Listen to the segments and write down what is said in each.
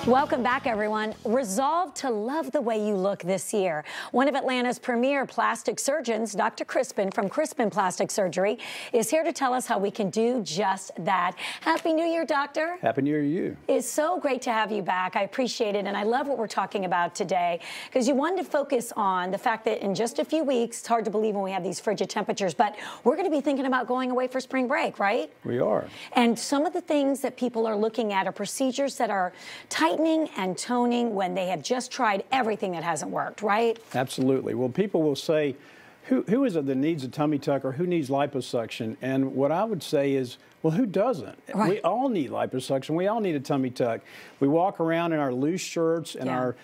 Welcome back, everyone. Resolve to love the way you look this year. One of Atlanta's premier plastic surgeons, Dr. Crispin from Crispin Plastic Surgery, is here to tell us how we can do just that. Happy New Year, Doctor. Happy New Year to you. It's so great to have you back. I appreciate it, and I love what we're talking about today because you wanted to focus on the fact that in just a few weeks, it's hard to believe when we have these frigid temperatures, but we're going to be thinking about going away for spring break, right? We are. And some of the things that people are looking at are procedures that are tightening and toning when they have just tried everything that hasn't worked, right? Absolutely. Well, people will say, who is it that needs a tummy tuck or who needs liposuction? And what I would say is, well, who doesn't? Right. We all need liposuction. We all need a tummy tuck. We walk around in our loose shirts and our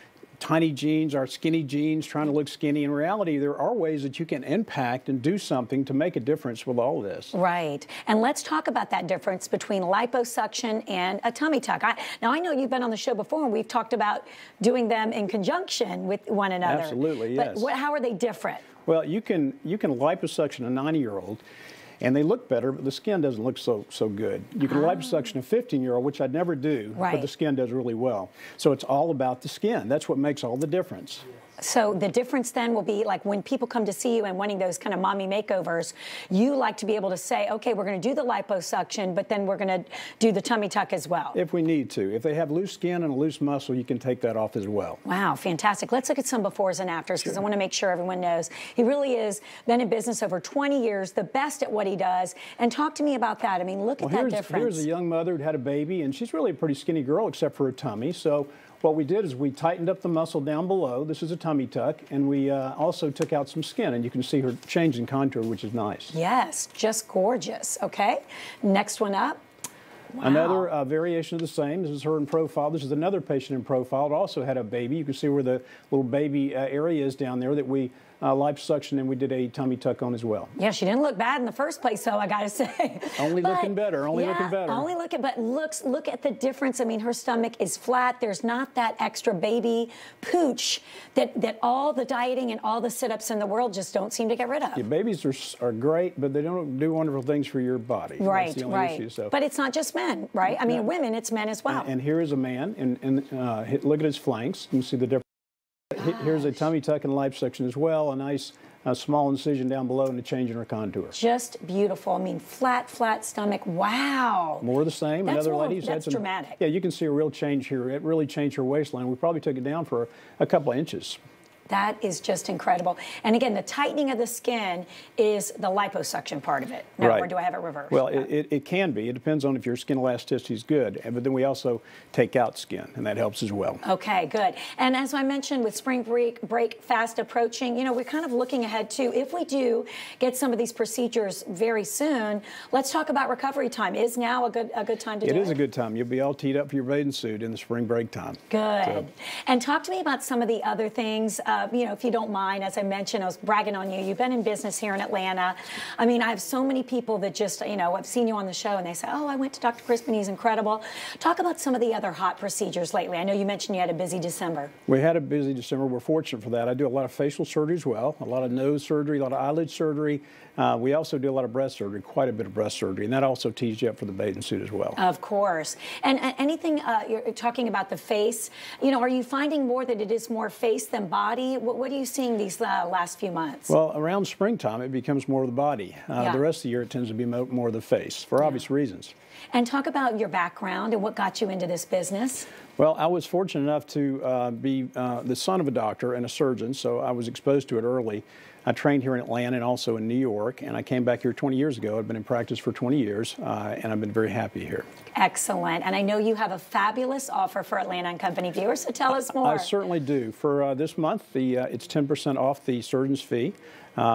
tiny jeans, our skinny jeans, trying to look skinny. In reality, there are ways that you can impact and do something to make a difference with all of this. Right. And let's talk about that difference between liposuction and a tummy tuck. Now, I know you've been on the show before, and we've talked about doing them in conjunction with one another. Absolutely, yes. But how are they different? Well, you can liposuction a 90-year-old. And they look better, but the skin doesn't look so good. You can liposuction a 15-year-old, which I'd never do, but the skin does really well. So it's all about the skin. That's what makes all the difference. So the difference then will be like when people come to see you and wanting those kind of mommy makeovers, you like to be able to say, okay, we're going to do the liposuction, but then we're going to do the tummy tuck as well. If we need to. If they have loose skin and a loose muscle, you can take that off as well. Wow, fantastic. Let's look at some befores and afters because I want to make sure everyone knows. He really is been in business over 20 years, the best at what he does. And talk to me about that. I mean, look at that difference. Here's a young mother who had a baby, and she's really a pretty skinny girl except for her tummy. So what we did is we tightened up the muscle down below. This is a tummy tuck, and we also took out some skin, and you can see her change in contour, which is nice. Yes, just gorgeous. Okay, next one up. Wow. Another variation of the same. This is her in profile. This is another patient in profile. It also had a baby. You can see where the little baby area is down there that we liposuction, and we did a tummy tuck on as well. Yeah, she didn't look bad in the first place, though, I gotta say. Only looking better, only looking better. But look at the difference. I mean, her stomach is flat. There's not that extra baby pooch that all the dieting and all the sit-ups in the world just don't seem to get rid of. Yeah, babies are great, but they don't do wonderful things for your body. Right, that's the only issue, so. But it's not just men, right? I mean, women, it's men as well. And here is a man, and look at his flanks. You can see the difference. Here's a tummy tuck and liposuction as well, a nice small incision down below and a change in her contour. Just beautiful. I mean, flat stomach. Wow. More of the same. That's, other ladies that's dramatic. Yeah, you can see a real change here. It really changed her waistline. We probably took it down for a couple of inches. That is just incredible. And again, the tightening of the skin is the liposuction part of it. Now, or do I have it reversed? Well, it can be. It depends on if your skin elasticity is good. But then we also take out skin, and that helps as well. Okay, good. And as I mentioned, with spring break fast approaching, you know, we're kind of looking ahead to, if we do get some of these procedures very soon, let's talk about recovery time. Is now a good time to do it? It is a good time. You'll be all teed up for your bathing suit in the spring break time. Good. So. And talk to me about some of the other things. You know, if you don't mind, as I mentioned, I was bragging on you. You've been in business here in Atlanta. I mean, I have so many people that just, you know, I've seen you on the show and they say, oh, I went to Dr. Crispin, he's incredible. Talk about some of the other hot procedures lately. I know you mentioned you had a busy December. We had a busy December. We're fortunate for that. I do a lot of facial surgery as well, a lot of nose surgery, a lot of eyelid surgery. We also do a lot of breast surgery, quite a bit of breast surgery, and that also tees you up for the bathing suit as well. Of course. And anything, you're talking about the face, you know, are you finding more that it is more face than body? What are you seeing these last few months? Well, around springtime, it becomes more of the body. The rest of the year, it tends to be more of the face, for obvious reasons. And talk about your background and what got you into this business. Well, I was fortunate enough to be the son of a doctor and a surgeon, so I was exposed to it early. I trained here in Atlanta and also in New York, and I came back here 20 years ago. I've been in practice for 20 years, and I've been very happy here. Excellent. And I know you have a fabulous offer for Atlanta & Company viewers, so tell us more. I certainly do. For this month, it's 10% off the surgeon's fee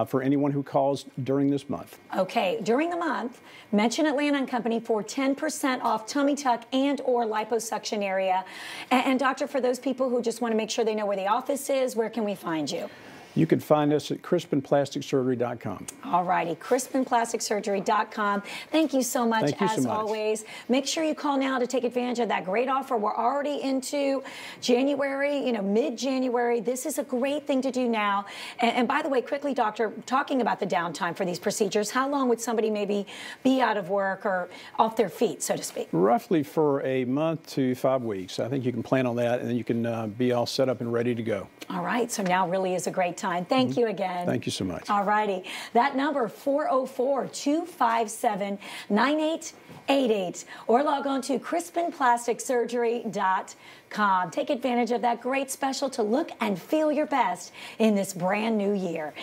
for anyone who calls during this month. Okay, during the month, mention Atlanta & Company for 10% off tummy tuck and or liposuction area. And doctor, for those people who just want to make sure they know where the office is, where can we find you? You can find us at crispinplasticsurgery.com. All righty, crispinplasticsurgery.com. Thank you so much, Thank you as so much. always. Make sure you call now to take advantage of that great offer. We're already into January, mid-January. This is a great thing to do now. And by the way, quickly, doctor, talking about the downtime for these procedures, how long would somebody maybe be out of work or off their feet, so to speak? Roughly for a month to 5 weeks. I think you can plan on that, and then you can be all set up and ready to go. All right, so now really is a great time. Thank you again. Thank you so much. All righty. That number, 404-257-9888, or log on to crispinplasticsurgery.com. Take advantage of that great special to look and feel your best in this brand new year.